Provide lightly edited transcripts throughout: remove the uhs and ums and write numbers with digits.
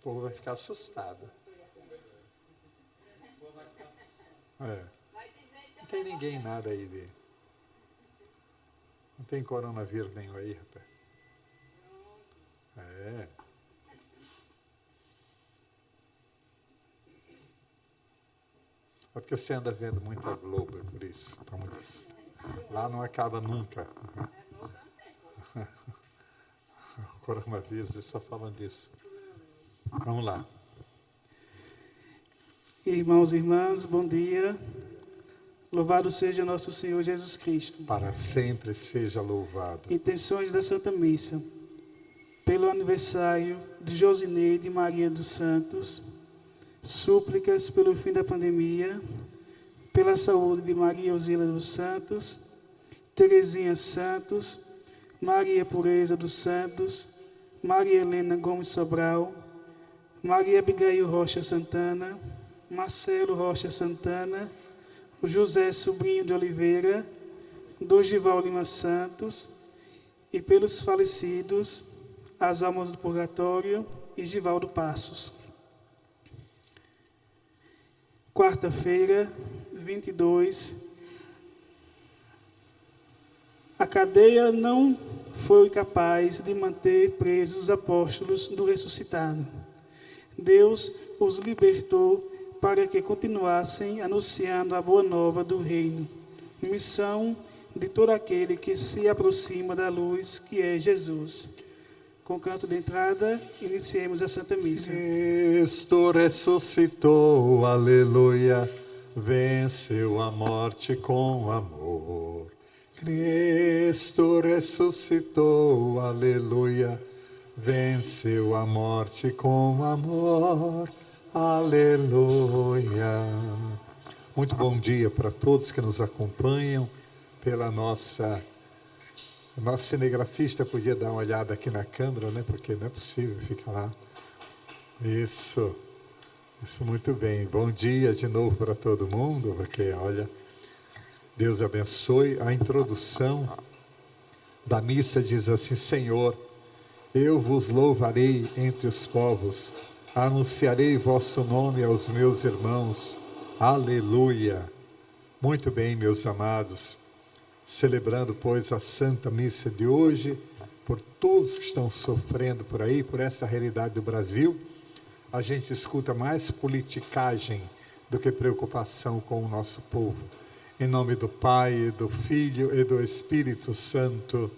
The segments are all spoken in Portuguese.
povo vai ficar assustado. Não tem ninguém nada aí de... Não tem coronavírus nenhum aí, rapaz. É porque você anda vendo muita Globo, é por isso. Tá muito... Lá não acaba nunca. O coronavírus, eles só falam disso. Vamos lá. Irmãos e irmãs, bom dia. Louvado seja nosso Senhor Jesus Cristo. Para sempre seja louvado. Intenções da Santa Missa. Pelo aniversário de Josineide Maria dos Santos, súplicas pelo fim da pandemia, pela saúde de Maria Osília dos Santos, Terezinha Santos, Maria Pureza dos Santos, Maria Helena Gomes Sobral, Maria Abigail Rocha Santana, Marcelo Rocha Santana, o José Sobrinho de Oliveira, Dorival Lima Santos, e pelos falecidos, as almas do purgatório e Givaldo Passos. Quarta-feira, 22. A cadeia não foi capaz de manter presos os apóstolos do ressuscitado. Deus os libertou para que continuassem anunciando a boa nova do reino, missão de todo aquele que se aproxima da luz, que é Jesus. Com o canto de entrada, iniciemos a Santa Missa. Cristo ressuscitou, aleluia, venceu a morte com amor. Cristo ressuscitou, aleluia, venceu a morte com amor, aleluia. Muito bom dia para todos que nos acompanham pela nossa cinegrafista podia dar uma olhada aqui na câmera, né? Porque não é possível ficar lá. Isso muito bem. Bom dia de novo para todo mundo, porque, olha, Deus abençoe. A introdução da missa diz assim: Senhor, eu vos louvarei entre os povos, anunciarei vosso nome aos meus irmãos. Aleluia. Muito bem, meus amados. Celebrando, pois, a Santa Missa de hoje, por todos que estão sofrendo por aí, por essa realidade do Brasil, a gente escuta mais politicagem do que preocupação com o nosso povo. Em nome do Pai, do Filho e do Espírito Santo,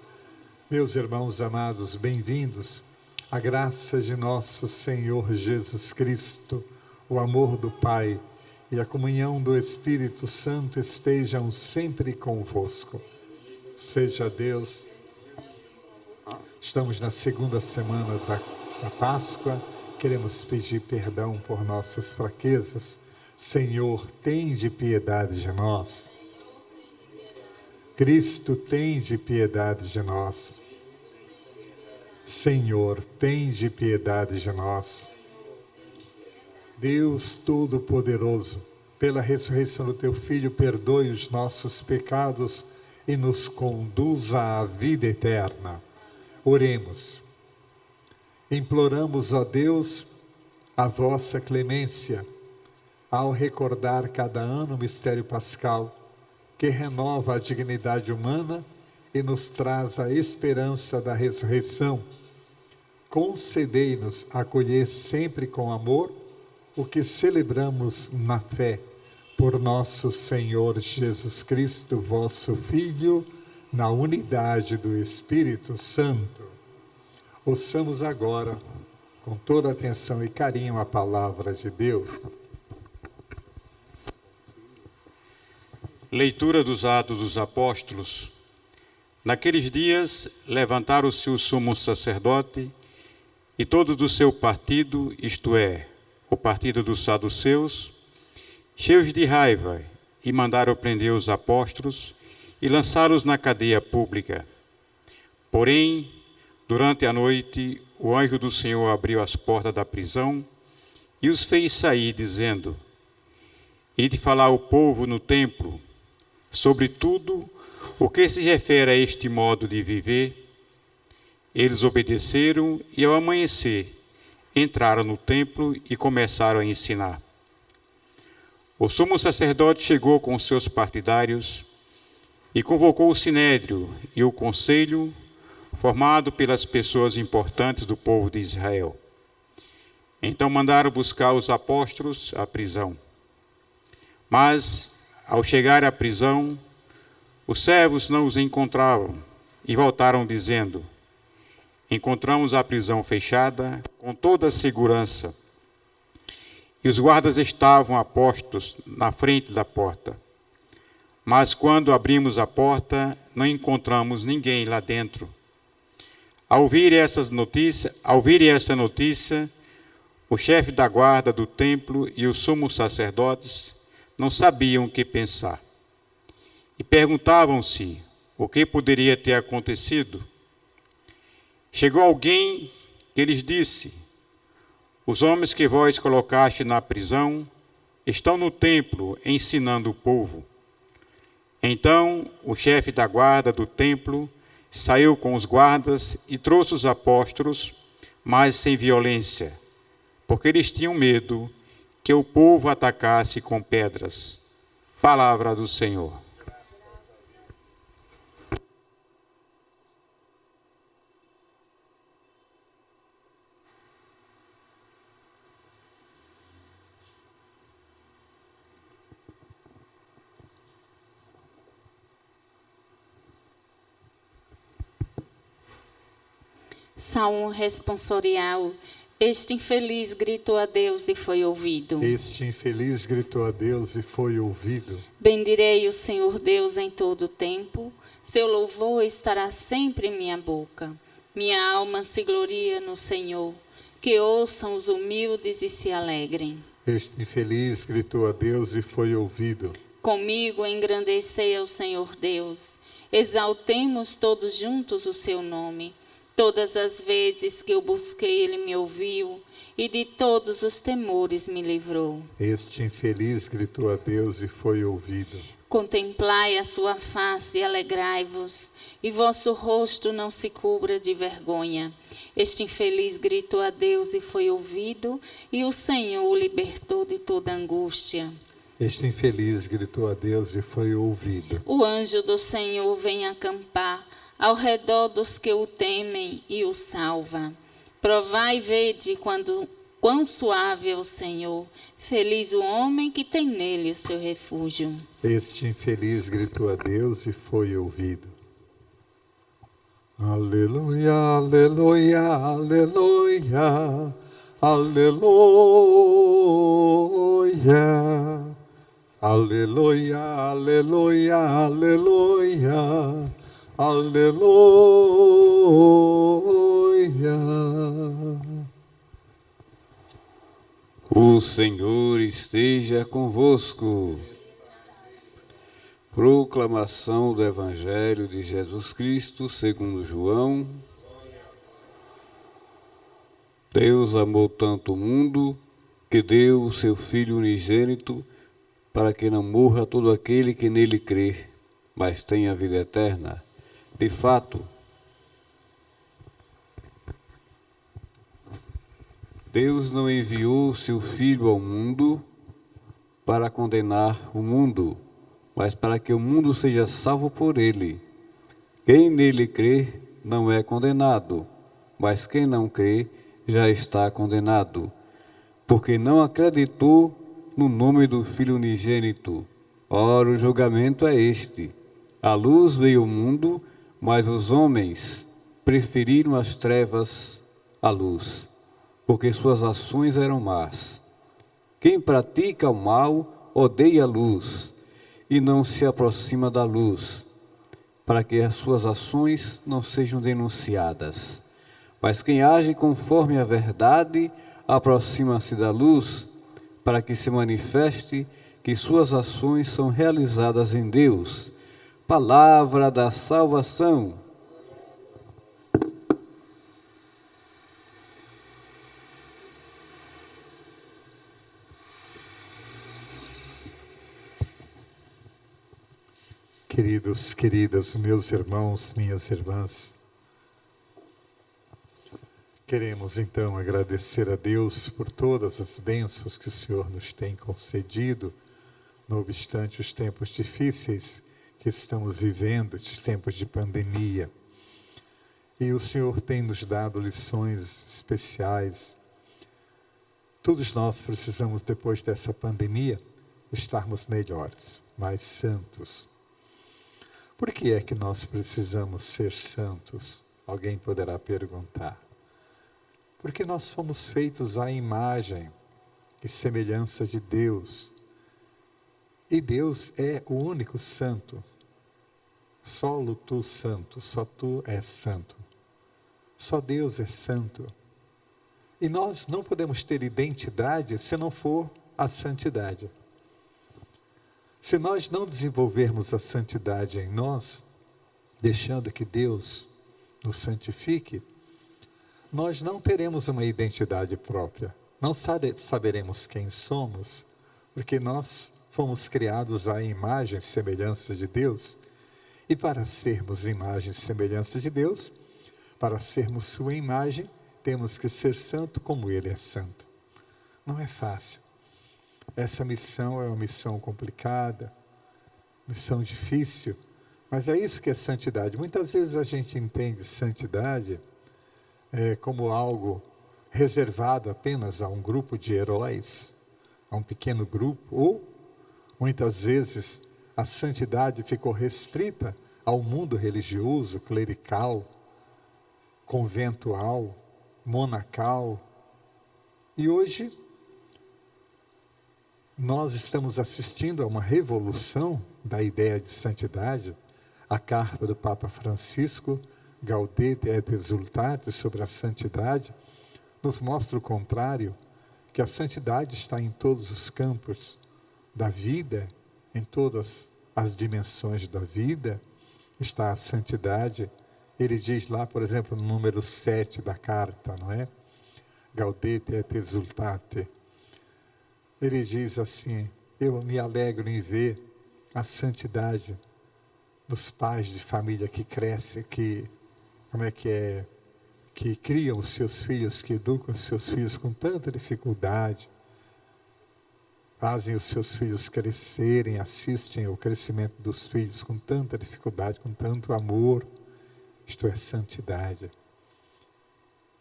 meus irmãos amados, bem-vindos. A graça de nosso Senhor Jesus Cristo, o amor do Pai e a comunhão do Espírito Santo estejam sempre convosco. Seja Deus. Estamos na segunda semana da Páscoa. Queremos pedir perdão por nossas fraquezas. Senhor, tende piedade de nós. Cristo, tende piedade de nós. Senhor, tende piedade de nós. Deus Todo-Poderoso, pela ressurreição do Teu Filho, perdoe os nossos pecados e nos conduza à vida eterna. Oremos. Imploramos, ó Deus, a vossa clemência, ao recordar cada ano o mistério pascal, que renova a dignidade humana e nos traz a esperança da ressurreição. Concedei-nos acolher sempre com amor o que celebramos na fé, por nosso Senhor Jesus Cristo, vosso Filho, na unidade do Espírito Santo. Ouçamos agora, com toda atenção e carinho, a palavra de Deus. Leitura dos Atos dos Apóstolos. Naqueles dias, levantaram-se o sumo sacerdote e todos do seu partido, isto é, o partido dos saduceus, cheios de raiva, e mandaram prender os apóstolos e lançá-los na cadeia pública. Porém, durante a noite, o anjo do Senhor abriu as portas da prisão e os fez sair, dizendo: Ide falar ao povo no templo, sobre tudo o que se refere a este modo de viver. Eles obedeceram e, ao amanhecer, entraram no templo e começaram a ensinar. O sumo sacerdote chegou com seus partidários e convocou o sinédrio e o conselho, formado pelas pessoas importantes do povo de Israel. Então mandaram buscar os apóstolos à prisão. Mas, ao chegar à prisão, os servos não os encontravam e voltaram dizendo: encontramos a prisão fechada com toda a segurança, e os guardas estavam apostos na frente da porta. Mas quando abrimos a porta, não encontramos ninguém lá dentro. Ao ouvir essa notícia, o chefe da guarda do templo e os sumos sacerdotes não sabiam o que pensar. E perguntavam-se o que poderia ter acontecido. Chegou alguém que lhes disse: os homens que vós colocaste na prisão estão no templo ensinando o povo. Então o chefe da guarda do templo saiu com os guardas e trouxe os apóstolos, mas sem violência, porque eles tinham medo que o povo atacasse com pedras. Palavra do Senhor. Salmo responsorial. Este infeliz gritou a Deus e foi ouvido. Este infeliz gritou a Deus e foi ouvido. Bendirei o Senhor Deus em todo o tempo. Seu louvor estará sempre em minha boca. Minha alma se gloria no Senhor. Que ouçam os humildes e se alegrem. Este infeliz gritou a Deus e foi ouvido. Comigo engrandecei ao Senhor Deus. Exaltemos todos juntos o seu nome. Todas as vezes que eu busquei, ele me ouviu, e de todos os temores me livrou. Este infeliz gritou a Deus e foi ouvido. Contemplai a sua face e alegrai-vos, e vosso rosto não se cubra de vergonha. Este infeliz gritou a Deus e foi ouvido, e o Senhor o libertou de toda angústia. Este infeliz gritou a Deus e foi ouvido. O anjo do Senhor vem acampar ao redor dos que o temem e o salva. Provai e vede quão suave é o Senhor. Feliz o homem que tem nele o seu refúgio. Este infeliz gritou a Deus e foi ouvido. Aleluia, aleluia, aleluia, aleluia. Aleluia, aleluia, aleluia. Aleluia. O Senhor esteja convosco. Proclamação do Evangelho de Jesus Cristo segundo João. Deus amou tanto o mundo que deu o seu Filho unigênito para que não morra todo aquele que nele crê, mas tenha a vida eterna. De fato, Deus não enviou seu Filho ao mundo para condenar o mundo, mas para que o mundo seja salvo por ele. Quem nele crê não é condenado, mas quem não crê já está condenado, porque não acreditou no nome do Filho unigênito. Ora, o julgamento é este: a luz veio ao mundo, mas os homens preferiram as trevas à luz, porque suas ações eram más. Quem pratica o mal odeia a luz e não se aproxima da luz, para que as suas ações não sejam denunciadas. Mas quem age conforme a verdade aproxima-se da luz, para que se manifeste que suas ações são realizadas em Deus. Palavra da salvação. Queridos, queridas, meus irmãos, minhas irmãs, Queremos então agradecer a Deus por todas as bênçãos que o Senhor nos tem concedido, não obstante os tempos difíceis que estamos vivendo, estes tempos de pandemia. E o Senhor tem nos dado lições especiais. Todos nós precisamos, depois dessa pandemia, estarmos melhores, mais santos. Por que é que nós precisamos ser santos? Alguém poderá perguntar. Porque nós fomos feitos à imagem e semelhança de Deus. E Deus é o único santo. Solo tu santo, só tu és santo. Só Deus é santo. E nós não podemos ter identidade se não for a santidade. Se nós não desenvolvermos a santidade em nós, deixando que Deus nos santifique, nós não teremos uma identidade própria. Não saberemos quem somos, porque nós fomos criados à imagem e semelhança de Deus. E para sermos imagem e semelhança de Deus, para sermos sua imagem, temos que ser santo como Ele é santo. Não é fácil. Essa missão é uma missão complicada, missão difícil, mas é isso que é santidade. Muitas vezes a gente entende santidade como algo reservado apenas a um grupo de heróis, a um pequeno grupo, ou muitas vezes a santidade ficou restrita ao mundo religioso, clerical, conventual, monacal. E hoje nós estamos assistindo a uma revolução da ideia de santidade. A carta do Papa Francisco, Gaudete et Exsultate, sobre a santidade, nos mostra o contrário, que a santidade está em todos os campos da vida, em todas as dimensões da vida, está a santidade. Ele diz lá, por exemplo, no número 7 da carta, não é? Gaudete et Exsultate. Ele diz assim: eu me alegro em ver a santidade dos pais de família que crescem, que criam os seus filhos, que educam os seus filhos com tanta dificuldade, fazem os seus filhos crescerem, assistem ao crescimento dos filhos com tanta dificuldade, com tanto amor. Isto é santidade.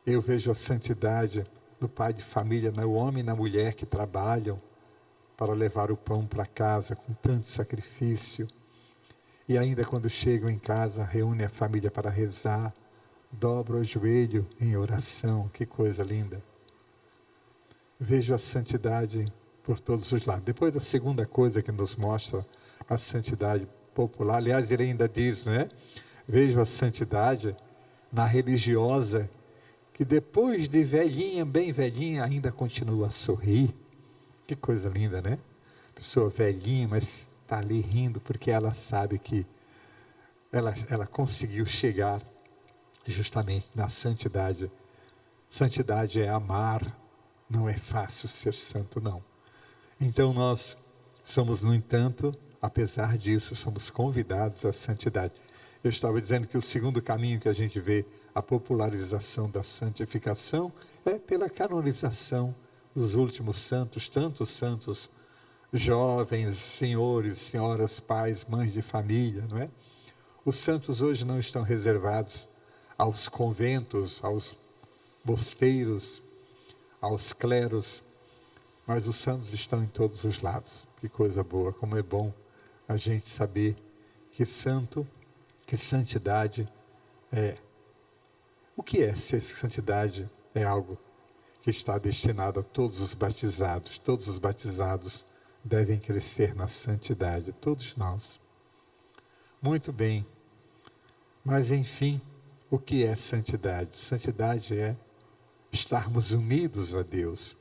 Eu vejo a santidade do pai de família, no homem e na mulher que trabalham para levar o pão para casa com tanto sacrifício. E ainda quando chegam em casa, reúnem a família para rezar, dobram o joelho em oração. Que coisa linda. Vejo a santidade por todos os lados. Depois, a segunda coisa que nos mostra a santidade popular, aliás, ele ainda diz, não é? Vejo a santidade na religiosa, que depois de velhinha, bem velhinha, ainda continua a sorrir. Que coisa linda, né? Pessoa velhinha, mas está ali rindo, porque ela sabe que ela conseguiu chegar justamente na santidade. Santidade é amar, não é fácil ser santo, não. Então nós somos, no entanto, apesar disso, somos convidados à santidade. Eu estava dizendo que o segundo caminho que a gente vê a popularização da santificação é pela canonização dos últimos santos, tantos santos jovens, senhores, senhoras, pais, mães de família, não é? Os santos hoje não estão reservados aos conventos, aos mosteiros, aos cleros, mas os santos estão em todos os lados. Que coisa boa, como é bom a gente saber que santidade é. O que é ser santidade? É algo que está destinado a todos os batizados. Todos os batizados devem crescer na santidade, todos nós. Muito bem, mas enfim, o que é santidade? Santidade é estarmos unidos a Deus.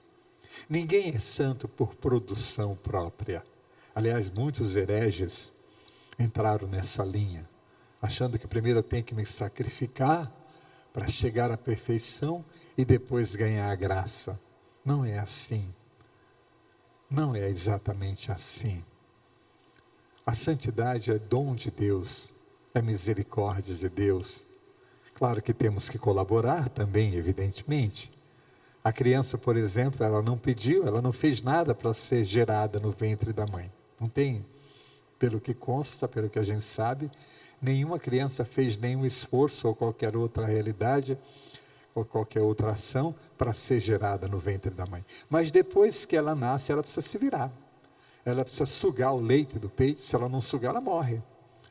Ninguém é santo por produção própria. Aliás, muitos hereges entraram nessa linha, achando que primeiro eu tenho que me sacrificar para chegar à perfeição e depois ganhar a graça. Não é assim. Não é exatamente assim. A santidade é dom de Deus, é misericórdia de Deus. Claro que temos que colaborar também, evidentemente. A criança, por exemplo, ela não pediu, ela não fez nada para ser gerada no ventre da mãe. Não tem, pelo que consta, pelo que a gente sabe, nenhuma criança fez nenhum esforço ou qualquer outra realidade, ou qualquer outra ação para ser gerada no ventre da mãe. Mas depois que ela nasce, ela precisa se virar. Ela precisa sugar o leite do peito, se ela não sugar, ela morre.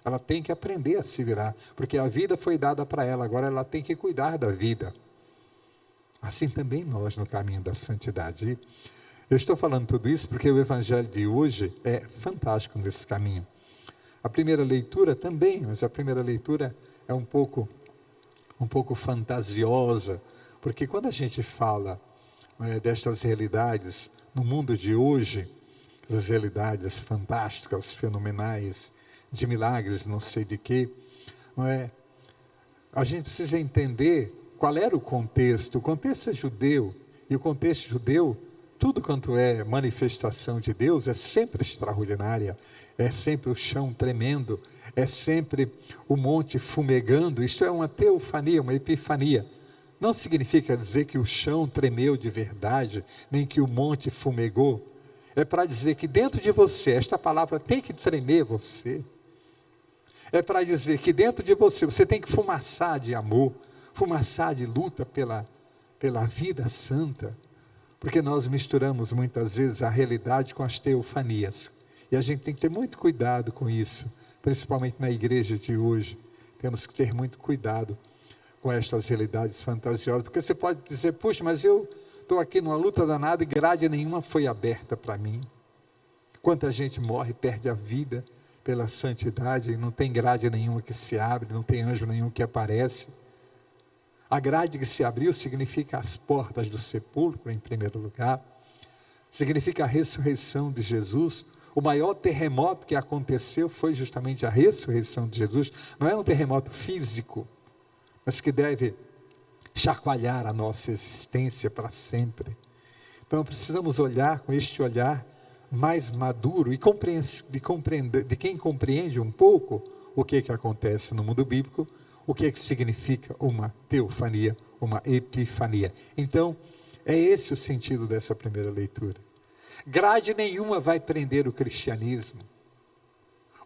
Ela tem que aprender a se virar, porque a vida foi dada para ela, agora ela tem que cuidar da vida. Assim também nós no caminho da santidade. Eu estou falando tudo isso porque o evangelho de hoje é fantástico nesse caminho. A primeira leitura também, mas a primeira leitura é um pouco fantasiosa, porque quando a gente fala destas realidades no mundo de hoje, essas realidades fantásticas, fenomenais, de milagres, não sei de quê, a gente precisa entender qual era o contexto. O contexto é judeu, e o contexto judeu, tudo quanto é manifestação de Deus é sempre extraordinária, é sempre o chão tremendo, é sempre o monte fumegando. Isto é uma teofania, uma epifania. Não significa dizer que o chão tremeu de verdade, nem que o monte fumegou. É para dizer que dentro de você, esta palavra tem que tremer você. É para dizer que dentro de você tem que fumaçar de amor, fumaçar de luta pela vida santa. Porque nós misturamos muitas vezes a realidade com as teofanias. E a gente tem que ter muito cuidado com isso, principalmente na igreja de hoje. Temos que ter muito cuidado com estas realidades fantasiosas, porque você pode dizer, puxa, mas eu estou aqui numa luta danada e grade nenhuma foi aberta para mim. Quanta gente morre, perde a vida pela santidade, e não tem grade nenhuma que se abre, não tem anjo nenhum que aparece. A grade que se abriu significa as portas do sepulcro, em primeiro lugar. Significa a ressurreição de Jesus. O maior terremoto que aconteceu foi justamente a ressurreição de Jesus. Não é um terremoto físico, mas que deve chacoalhar a nossa existência para sempre. Então precisamos olhar com este olhar mais maduro e compreender, de quem compreende um pouco o que acontece no mundo bíblico, o que significa uma teofania, uma epifania. Então, é esse o sentido dessa primeira leitura. Grade nenhuma vai prender o cristianismo.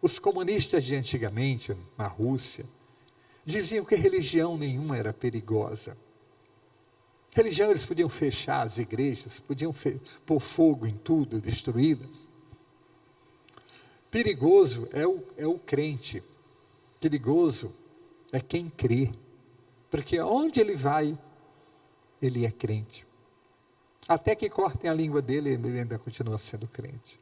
Os comunistas de antigamente, na Rússia, diziam que religião nenhuma era perigosa. Religião, eles podiam fechar as igrejas, podiam pôr fogo em tudo, destruí-las. Perigoso é o crente. Perigoso é quem crê. Porque onde ele vai, ele é crente. Até que cortem a língua dele, ele ainda continua sendo crente.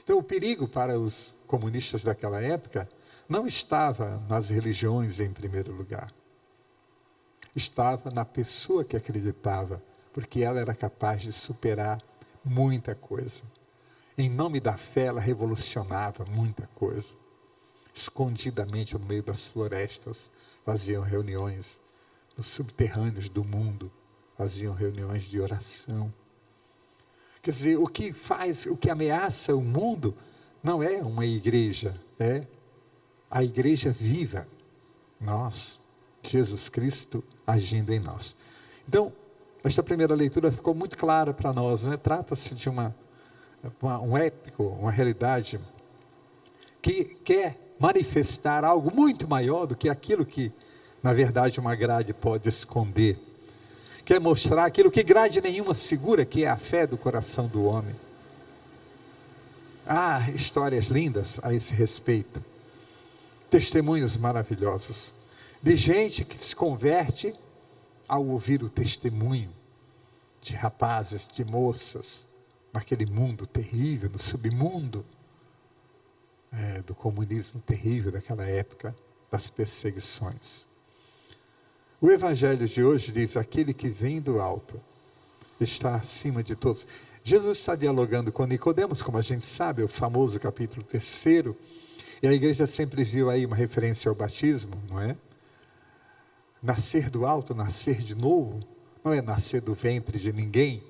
Então o perigo para os comunistas daquela época não estava nas religiões em primeiro lugar. Estava na pessoa que acreditava, porque ela era capaz de superar muita coisa. Em nome da fé, ela revolucionava muita coisa. Escondidamente, no meio das florestas, faziam reuniões nos subterrâneos do mundo, faziam reuniões de oração. Quer dizer, o que ameaça o mundo não é uma igreja, é a igreja viva, nós, Jesus Cristo agindo em nós. Então, esta primeira leitura ficou muito clara para nós, né? Trata-se de um épico, uma realidade que quer manifestar algo muito maior do que aquilo que, na verdade, uma grade pode esconder. Quer mostrar aquilo que grade nenhuma segura, que é a fé do coração do homem. Há histórias lindas a esse respeito. Testemunhos maravilhosos. De gente que se converte ao ouvir o testemunho de rapazes, de moças, naquele mundo terrível, no submundo do comunismo terrível daquela época, das perseguições. O evangelho de hoje diz, aquele que vem do alto está acima de todos. Jesus está dialogando com Nicodemos, como a gente sabe, o famoso capítulo 3, e a igreja sempre viu aí uma referência ao batismo, não é? Nascer do alto, nascer de novo, não é nascer do ventre de ninguém,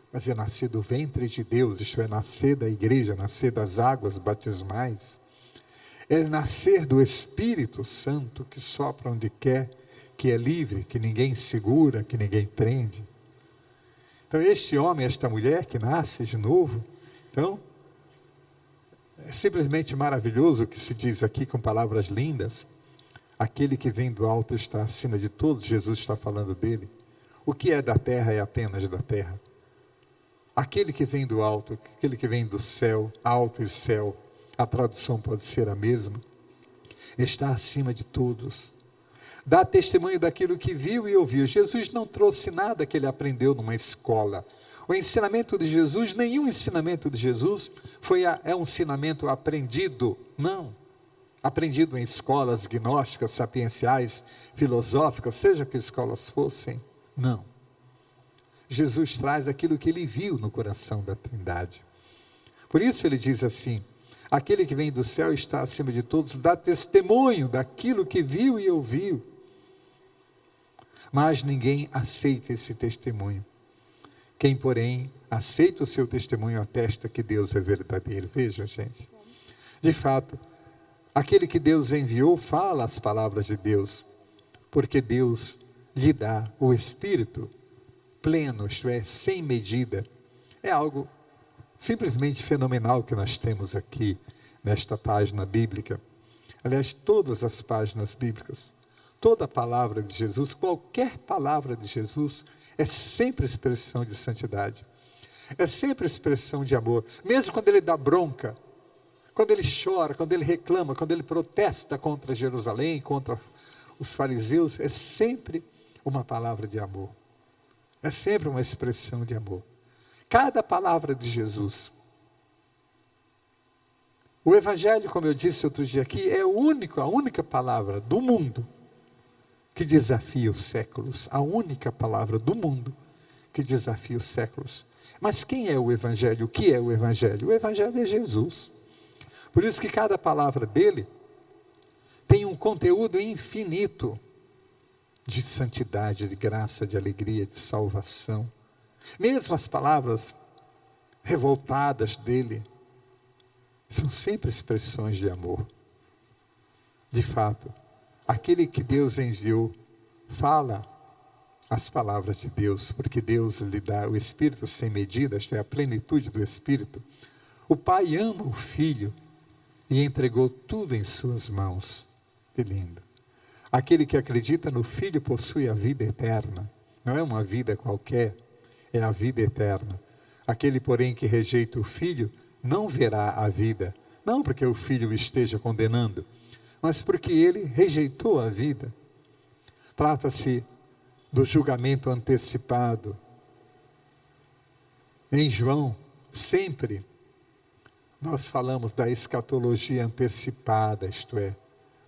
mas é nascer do ventre de Deus, isto é, nascer da igreja, nascer das águas batismais. É nascer do Espírito Santo que sopra onde quer, que é livre, que ninguém segura, que ninguém prende. Então, este homem, esta mulher que nasce de novo, então, é simplesmente maravilhoso o que se diz aqui com palavras lindas. Aquele que vem do alto está acima de todos, Jesus está falando dele. O que é da terra é apenas da terra. Aquele que vem do alto, aquele que vem do céu, alto e céu, a tradução pode ser a mesma, está acima de todos. Dá testemunho daquilo que viu e ouviu. Jesus não trouxe nada que ele aprendeu numa escola. O ensinamento de Jesus, nenhum ensinamento de Jesus é um ensinamento aprendido, não. Aprendido em escolas gnósticas, sapienciais, filosóficas, seja que escolas fossem, não. Jesus traz aquilo que ele viu no coração da Trindade. Por isso ele diz assim, aquele que vem do céu está acima de todos, dá testemunho daquilo que viu e ouviu. Mas ninguém aceita esse testemunho. Quem, porém, aceita o seu testemunho atesta que Deus é verdadeiro. Vejam, gente. De fato, aquele que Deus enviou fala as palavras de Deus, porque Deus lhe dá o Espírito pleno, isto é, sem medida. É algo simplesmente fenomenal que nós temos aqui nesta página bíblica. Aliás, todas as páginas bíblicas, toda a palavra de Jesus, qualquer palavra de Jesus, é sempre expressão de santidade. É sempre expressão de amor. Mesmo quando ele dá bronca, quando ele chora, quando ele reclama, quando ele protesta contra Jerusalém, contra os fariseus, é sempre uma palavra de amor. É sempre uma expressão de amor. Cada palavra de Jesus. O Evangelho, como eu disse outro dia aqui, é a única palavra do mundo que desafia os séculos. A única palavra do mundo que desafia os séculos. Mas quem é o Evangelho? O que é o Evangelho? O Evangelho é Jesus. Por isso que cada palavra dele tem um conteúdo infinito de santidade, de graça, de alegria, de salvação. Mesmo as palavras revoltadas dele são sempre expressões de amor. De fato, aquele que Deus enviou fala as palavras de Deus, porque Deus lhe dá o Espírito sem medida, isto é, a plenitude do Espírito. O Pai ama o Filho e entregou tudo em suas mãos. Que lindo. Aquele que acredita no Filho possui a vida eterna. Não é uma vida qualquer, é a vida eterna. Aquele, porém, que rejeita o Filho, não verá a vida. Não porque o Filho o esteja condenando, mas porque ele rejeitou a vida. Trata-se do julgamento antecipado. Em João, sempre, nós falamos da escatologia antecipada, isto é,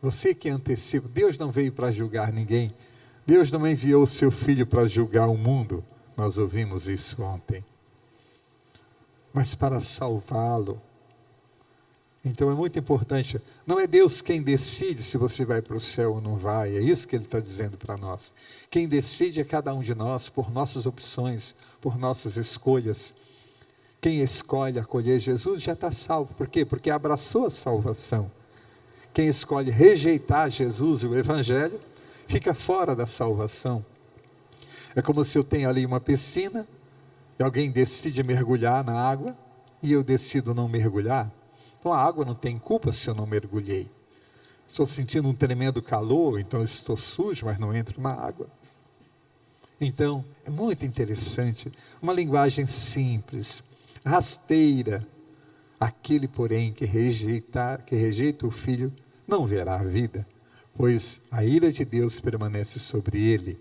você que antecipa. Deus não veio para julgar ninguém. Deus não enviou o seu Filho para julgar o mundo. Nós ouvimos isso ontem. Mas para salvá-lo. Então é muito importante. Não é Deus quem decide se você vai para o céu ou não vai. É isso que Ele está dizendo para nós. Quem decide é cada um de nós, por nossas opções, por nossas escolhas. Quem escolhe acolher Jesus já está salvo. Por quê? Porque abraçou a salvação. Quem escolhe rejeitar Jesus e o Evangelho, fica fora da salvação. É como se eu tenho ali uma piscina, e alguém decide mergulhar na água, e eu decido não mergulhar. Então a água não tem culpa se eu não mergulhei. Estou sentindo um tremendo calor, então eu estou sujo, mas não entro na água. Então, é muito interessante, uma linguagem simples, rasteira. Aquele, porém, que rejeita o Filho, não verá a vida, pois a ira de Deus permanece sobre ele.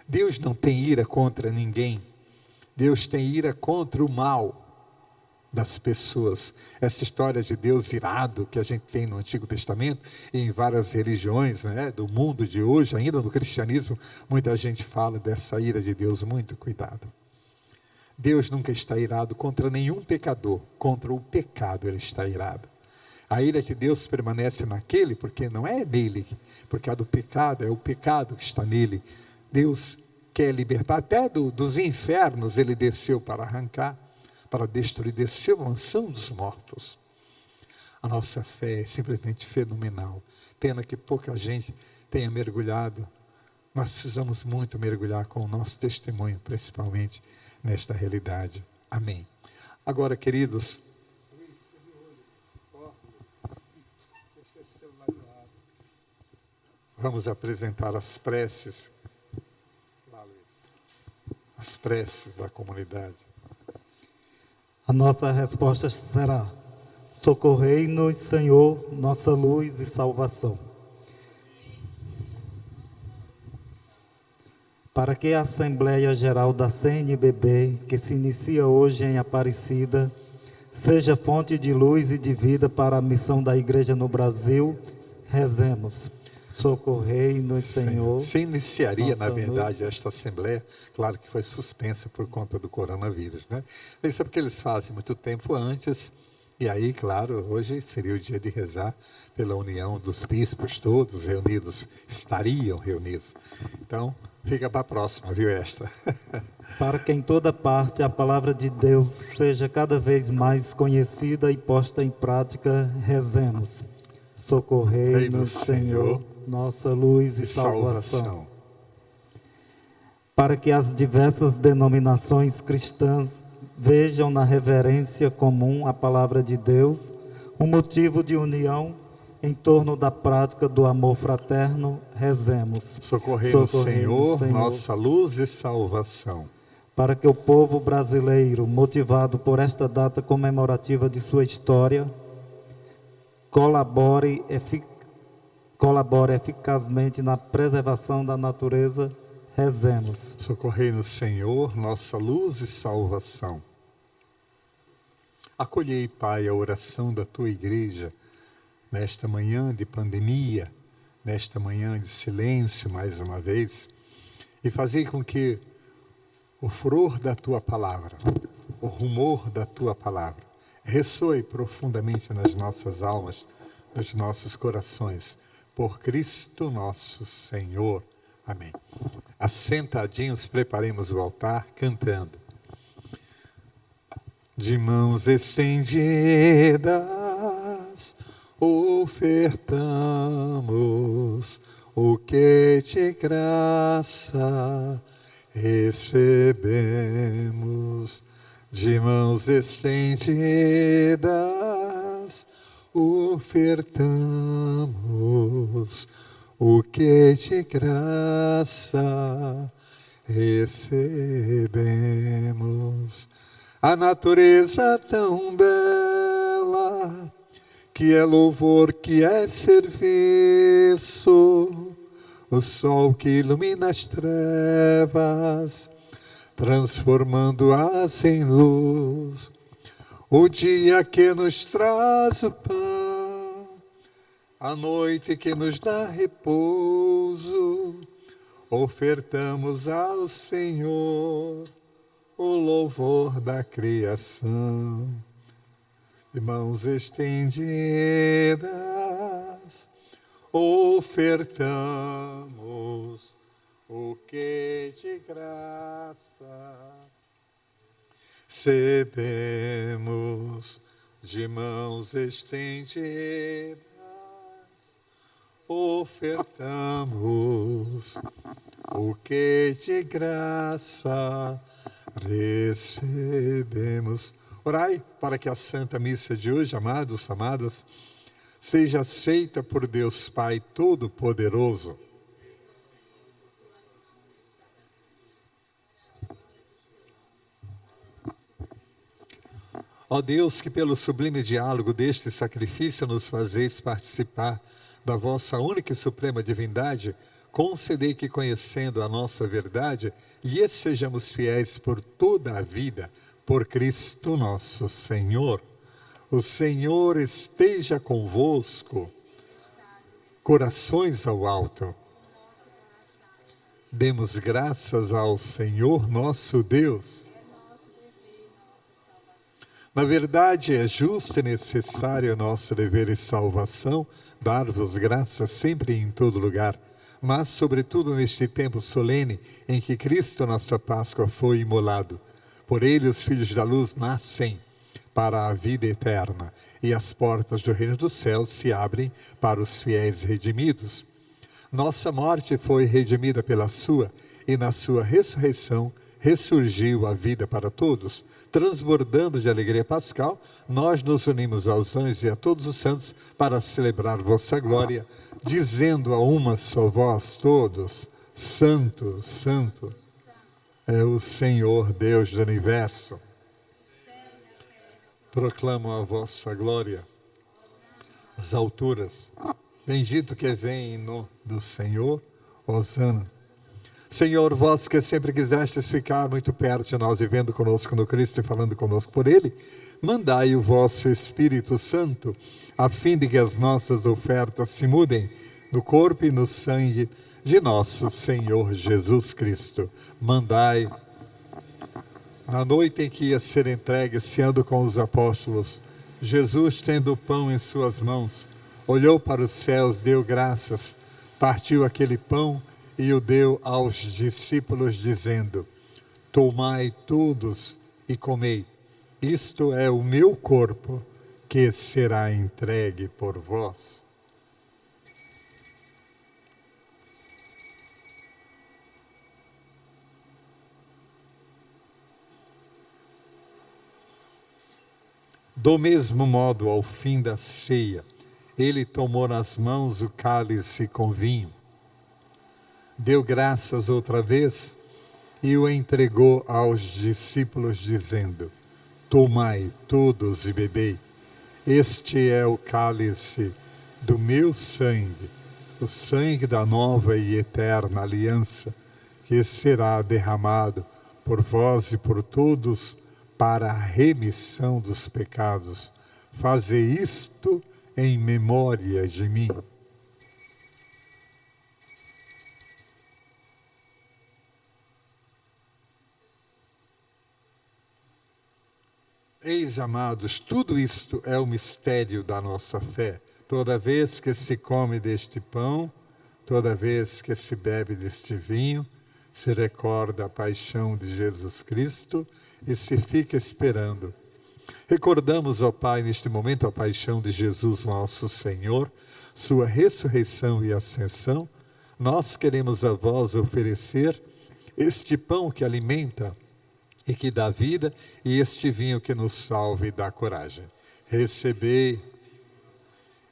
Deus não tem ira contra ninguém. Deus tem ira contra o mal das pessoas. Essa história de Deus irado que a gente tem no Antigo Testamento e em várias religiões, né, do mundo de hoje, ainda no cristianismo, muita gente fala dessa ira de Deus. Muito cuidado. Deus nunca está irado contra nenhum pecador, contra o pecado ele está irado. A ira de Deus permanece naquele, porque não é nele, porque a do pecado é o pecado que está nele. Deus quer libertar, até dos infernos ele desceu para arrancar, para destruir, desceu a mansão dos mortos. A nossa fé é simplesmente fenomenal. Pena que pouca gente tenha mergulhado Nós precisamos muito mergulhar com o nosso testemunho, principalmente nesta realidade. Amém. Agora, queridos, vamos apresentar as preces. As preces da comunidade. A nossa resposta será: socorrei-nos, Senhor, nossa luz e salvação. Para que a Assembleia Geral da CNBB, que se inicia hoje em Aparecida, seja fonte de luz e de vida para a missão da Igreja no Brasil, rezemos. Socorrei-nos, Senhor. Se iniciaria, Nossa na verdade, esta Assembleia, claro que foi suspensa por conta do coronavírus, né? Isso é porque eles fazem muito tempo antes, e aí, claro, hoje seria o dia de rezar pela união dos bispos todos reunidos, estariam reunidos. Então, fica para a próxima, viu esta? Para que em toda parte a palavra de Deus seja cada vez mais conhecida e posta em prática, rezemos. Socorrei-nos, Senhor, nossa luz e salvação. Para que as diversas denominações cristãs vejam na reverência comum à palavra de Deus um motivo de união em torno da prática do amor fraterno, rezemos. Socorrei-nos, Senhor, nossa luz e salvação. Para que o povo brasileiro, motivado por esta data comemorativa de sua história, colabore eficazmente na preservação da natureza, rezemos. Socorrei-nos, Senhor, nossa luz e salvação. Acolhei, Pai, a oração da Tua Igreja, nesta manhã de pandemia, nesta manhã de silêncio, mais uma vez, e fazei com que o furor da Tua Palavra, o rumor da Tua Palavra, ressoe profundamente nas nossas almas, nos nossos corações, por Cristo nosso Senhor. Amém. Assentadinhos, preparemos o altar, cantando. De mãos estendidas, ofertamos o que de graça recebemos. De mãos estendidas, ofertamos o que de graça recebemos. A natureza tão bela, que é louvor, que é serviço, o sol que ilumina as trevas, transformando-as em luz, o dia que nos traz o pão, a noite que nos dá repouso, ofertamos ao Senhor o louvor da criação. De mãos estendidas, ofertamos o que de graça recebemos. De mãos estendidas, ofertamos o que de graça recebemos. Orai para que a Santa Missa de hoje, amados, amadas, seja aceita por Deus Pai Todo-Poderoso. Ó Deus, que pelo sublime diálogo deste sacrifício nos fazeis participar da vossa única e suprema divindade, concedei que, conhecendo a nossa verdade, lhes sejamos fiéis por toda a vida, por Cristo nosso Senhor. O Senhor esteja convosco. Corações ao alto. Demos graças ao Senhor nosso Deus. Na verdade, é justo e necessário nosso dever e salvação dar-vos graças sempre e em todo lugar, mas sobretudo neste tempo solene em que Cristo, nossa Páscoa, foi imolado. Por ele os filhos da luz nascem para a vida eterna, e as portas do reino dos céus se abrem para os fiéis redimidos. Nossa morte foi redimida pela sua, e na sua ressurreição ressurgiu a vida para todos. Transbordando de alegria pascal, nós nos unimos aos anjos e a todos os santos para celebrar vossa glória, dizendo a uma só voz todos: Santo, Santo é o Senhor Deus do universo. Proclamo a vossa glória às alturas. Bendito que vem em nome do Senhor, hosana. Senhor, vós que sempre quisestes ficar muito perto de nós, vivendo conosco no Cristo e falando conosco por Ele, mandai o vosso Espírito Santo, a fim de que as nossas ofertas se mudem no corpo e no sangue de nosso Senhor Jesus Cristo. Mandai, na noite em que ia ser entregue, sendo com os apóstolos, Jesus, tendo o pão em suas mãos, olhou para os céus, deu graças, partiu aquele pão e o deu aos discípulos, dizendo: Tomai todos e comei, isto é o meu corpo, que será entregue por vós. Do mesmo modo, ao fim da ceia, ele tomou nas mãos o cálice com vinho, deu graças outra vez e o entregou aos discípulos, dizendo: Tomai todos e bebei, este é o cálice do meu sangue, o sangue da nova e eterna aliança, que será derramado por vós e por todos para a remissão dos pecados. Fazei isto em memória de mim. Eis, amados, tudo isto é o mistério da nossa fé. Toda vez que se come deste pão, toda vez que se bebe deste vinho, se recorda a paixão de Jesus Cristo e se fica esperando. Recordamos, ó Pai, neste momento a paixão de Jesus nosso Senhor, sua ressurreição e ascensão. Nós queremos a vós oferecer este pão que alimenta e que dá vida, e este vinho que nos salva e dá coragem. Recebei.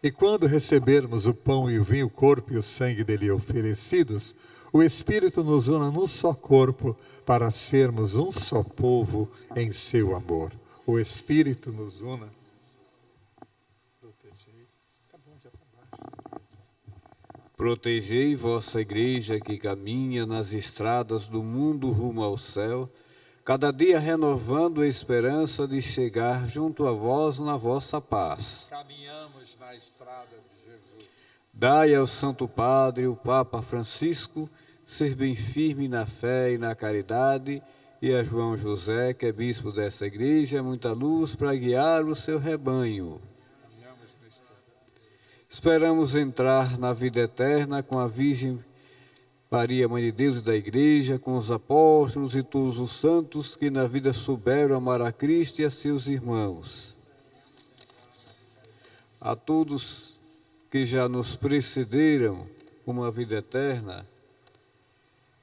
E quando recebermos o pão e o vinho, o corpo e o sangue dele oferecidos, o Espírito nos una num só corpo, para sermos um só povo em seu amor. O Espírito nos una. Protegei vossa igreja que caminha nas estradas do mundo rumo ao céu, cada dia renovando a esperança de chegar junto a vós na vossa paz. Caminhamos na estrada de Jesus. Dai ao Santo Padre, o Papa Francisco, ser bem firme na fé e na caridade, e a João José, que é bispo dessa igreja, muita luz para guiar o seu rebanho. Esperamos entrar na vida eterna com a Virgem Maria, Mãe de Deus e da Igreja, com os apóstolos e todos os santos que na vida souberam amar a Cristo e a seus irmãos. A todos que já nos precederam com a vida eterna,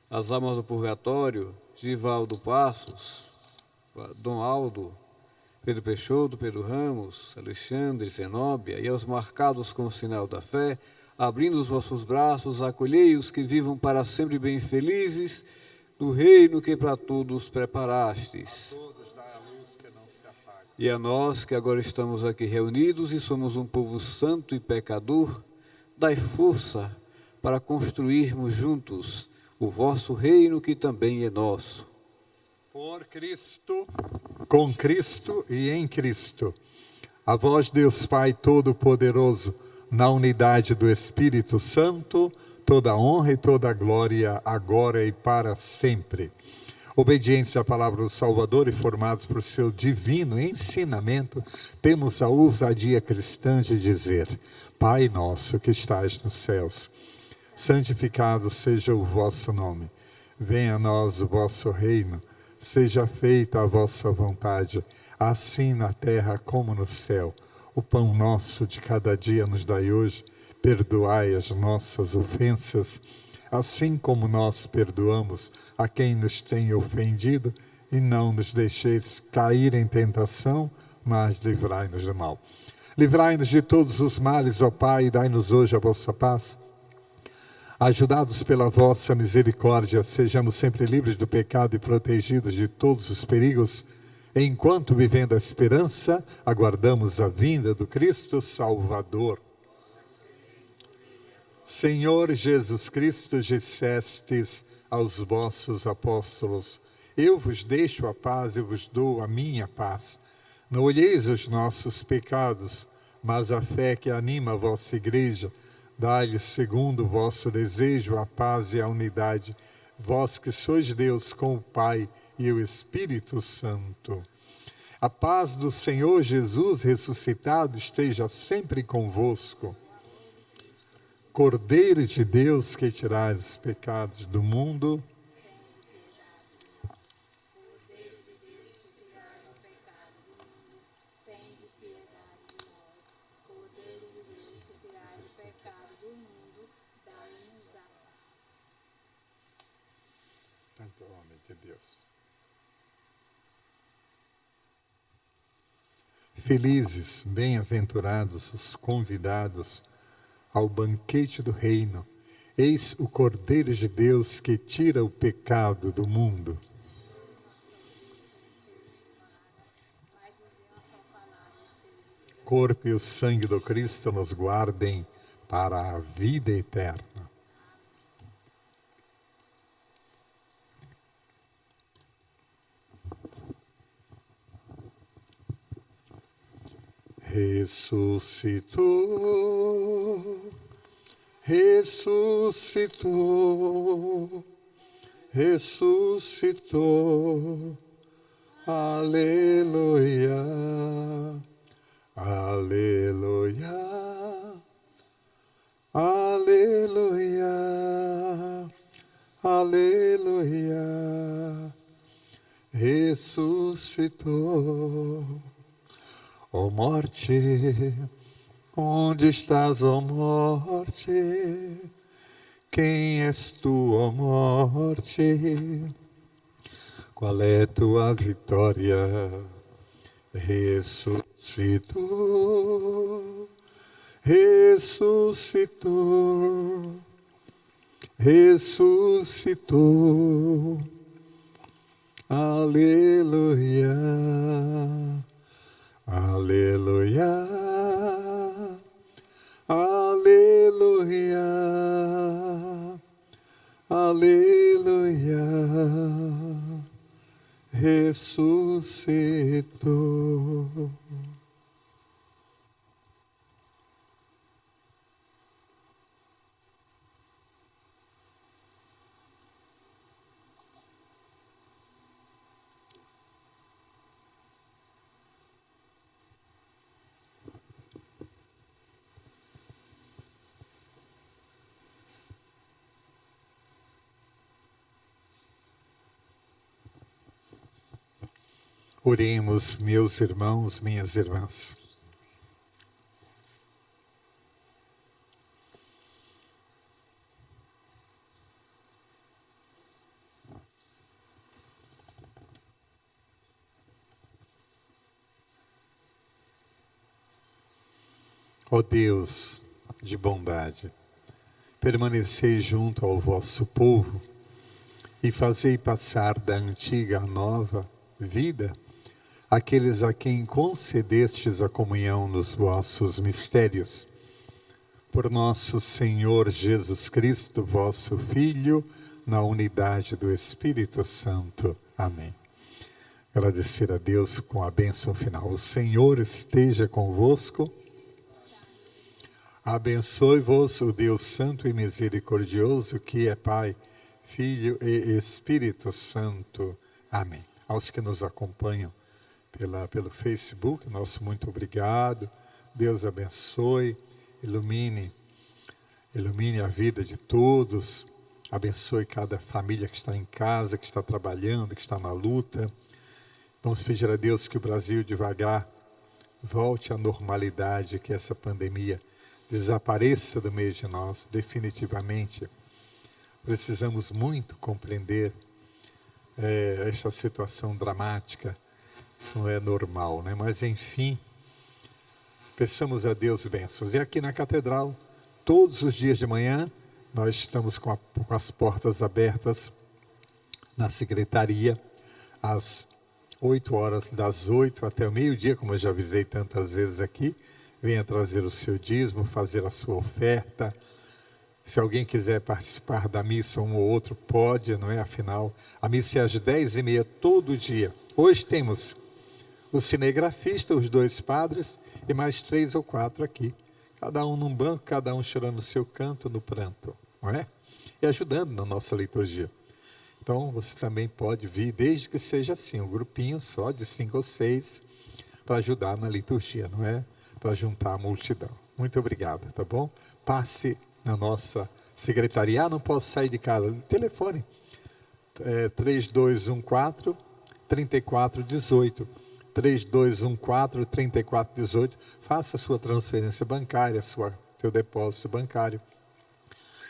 as almas do purgatório, Givaldo Passos, Dom Aldo, Pedro Peixoto, Pedro Ramos, Alexandre, Zenóbia, e aos marcados com o sinal da fé, abrindo os vossos braços, acolhei os que vivam para sempre bem felizes, no reino que para todos preparastes. E a nós que agora estamos aqui reunidos e somos um povo santo e pecador, dai força para construirmos juntos o vosso reino que também é nosso. Por Cristo, com Cristo e em Cristo. A vós, Deus Pai Todo-Poderoso, na unidade do Espírito Santo, toda honra e toda glória, agora e para sempre. Obedientes à palavra do Salvador e formados por seu divino ensinamento, temos a ousadia cristã de dizer: Pai nosso que estais nos céus, santificado seja o vosso nome. Venha a nós o vosso reino. Seja feita a vossa vontade, assim na terra como no céu. O pão nosso de cada dia nos dai hoje. perdoai as nossas ofensas, assim como nós perdoamos a quem nos tem ofendido, e não nos deixeis cair em tentação, mas livrai-nos do mal. Livrai-nos de todos os males, ó Pai, e dai-nos hoje a vossa paz. Ajudados pela vossa misericórdia, sejamos sempre livres do pecado e protegidos de todos os perigos, enquanto, vivendo a esperança, aguardamos a vinda do Cristo Salvador. Senhor Jesus Cristo, dissestes aos vossos apóstolos: eu vos deixo a paz, eu vos dou a minha paz. Não olheis os nossos pecados, mas a fé que anima a vossa igreja. Dai-lhe, segundo o vosso desejo, a paz e a unidade, vós que sois Deus com o Pai e o Espírito Santo. A paz do Senhor Jesus ressuscitado esteja sempre convosco. Cordeiro de Deus, que tirais os pecados do mundo, Santo homem de Deus. Felizes, bem-aventurados os convidados ao banquete do reino. Eis o Cordeiro de Deus que tira o pecado do mundo. O corpo e o sangue do Cristo nos guardem para a vida eterna. Ressuscitou, ressuscitou, ressuscitou, aleluia, aleluia, aleluia, aleluia, ressuscitou. Ó morte, onde estás, ó morte? Quem és tu, ó morte? Qual é tua vitória? Ressuscitou, ressuscitou, ressuscitou. Aleluia. Aleluia, aleluia, aleluia, ressuscitou. Oremos, meus irmãos, minhas irmãs. Ó Deus de bondade, permanecei junto ao vosso povo e fazei passar da antiga à nova vida aqueles a quem concedestes a comunhão nos vossos mistérios. Por nosso Senhor Jesus Cristo, vosso Filho, na unidade do Espírito Santo. Amém. Agradecer a Deus com a bênção final. O Senhor esteja convosco. Abençoe-vos o Deus Santo e Misericordioso, que é Pai, Filho e Espírito Santo. Amém. Aos que nos acompanham pelo Facebook, nosso muito obrigado. Deus abençoe, ilumine a vida de todos. Abençoe cada família que está em casa, que está trabalhando, que está na luta. Vamos pedir a Deus que o Brasil devagar volte à normalidade, que essa pandemia desapareça do meio de nós definitivamente. Precisamos muito compreender esta situação dramática. Isso não é normal, né? Mas enfim, peçamos a Deus bênçãos. E aqui na catedral, todos os dias de manhã, nós estamos com as portas abertas na secretaria, às 8 horas, das 8 até o meio-dia, como eu já avisei tantas vezes aqui. Venha trazer o seu dízimo, fazer a sua oferta. Se alguém quiser participar da missa, um ou outro pode, não é? Afinal, a missa é às 10h30 todo dia. Hoje temos o cinegrafista, os 2 padres e mais 3 ou 4 aqui. Cada um num banco, cada um chorando no seu canto, no pranto, não é? E ajudando na nossa liturgia. Então, você também pode vir, desde que seja assim, um grupinho só de 5 ou 6, para ajudar na liturgia, não é? Para juntar a multidão. Muito obrigado, tá bom? Passe na nossa secretaria. Não posso sair de casa. Telefone 3214-3418. 3214-3418. Faça a sua transferência bancária, seu depósito bancário.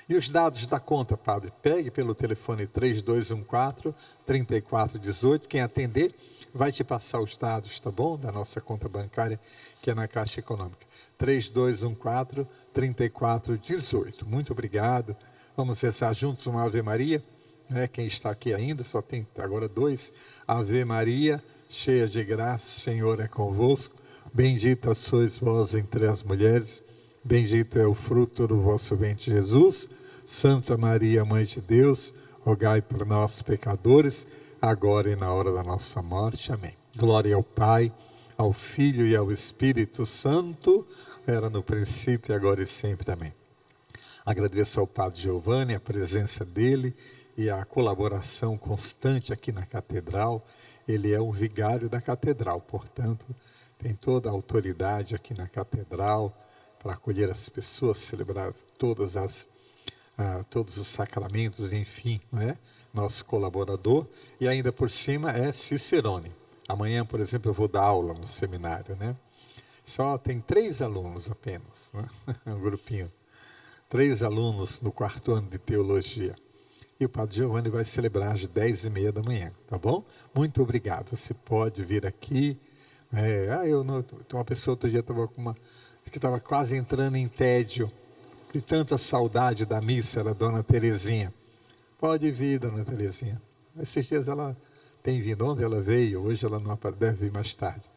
E os dados da conta, padre? Pegue pelo telefone 3214-3418. Quem atender vai te passar os dados, tá bom? Da nossa conta bancária, que é na Caixa Econômica. 3214-3418. Muito obrigado. Vamos rezar juntos uma Ave Maria. Né? Quem está aqui ainda, só tem agora 2. Ave Maria, cheia de graça, o Senhor é convosco. Bendita sois vós entre as mulheres. Bendito é o fruto do vosso ventre, Jesus. Santa Maria, Mãe de Deus, rogai por nós, pecadores, agora e na hora da nossa morte. Amém. Glória ao Pai, ao Filho e ao Espírito Santo, era no princípio, agora e sempre. Amém. Agradeço ao Padre Giovanni a presença dele e a colaboração constante aqui na Catedral. Ele é um vigário da Catedral, portanto, tem toda a autoridade aqui na Catedral para acolher as pessoas, celebrar todos os sacramentos, enfim, não é? Nosso colaborador. E ainda por cima é Cicerone. Amanhã, por exemplo, eu vou dar aula no seminário, né? Só tem 3 alunos apenas, né? Um grupinho. 3 alunos no 4º ano de teologia. E o Padre Giovanni vai celebrar às 10h30 da manhã, tá bom? Muito obrigado. Você pode vir aqui. Uma pessoa outro dia estava quase entrando em tédio, de tanta saudade da missa, era a Dona Terezinha. Pode vir, Dona Terezinha. Esses dias ela tem vindo. Onde ela veio? Hoje ela não deve vir mais tarde.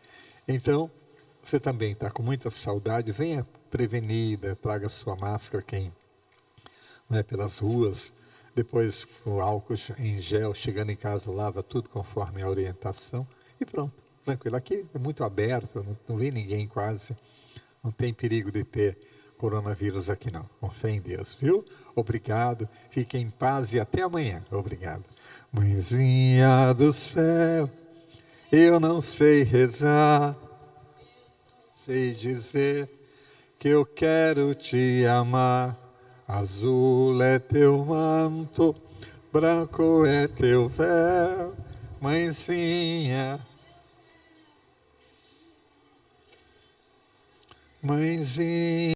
Então, você também está com muita saudade, venha prevenida, traga sua máscara, quem não é, pelas ruas, depois o álcool em gel, chegando em casa, lava tudo conforme a orientação e pronto, tranquilo. Aqui é muito aberto, não vem ninguém quase, não tem perigo de ter coronavírus aqui não, com fé em Deus, viu? Obrigado, fiquem em paz e até amanhã. Obrigado. Mãezinha do céu, eu não sei rezar, sei dizer que eu quero te amar. Azul é teu manto, branco é teu véu, mãezinha. Mãezinha.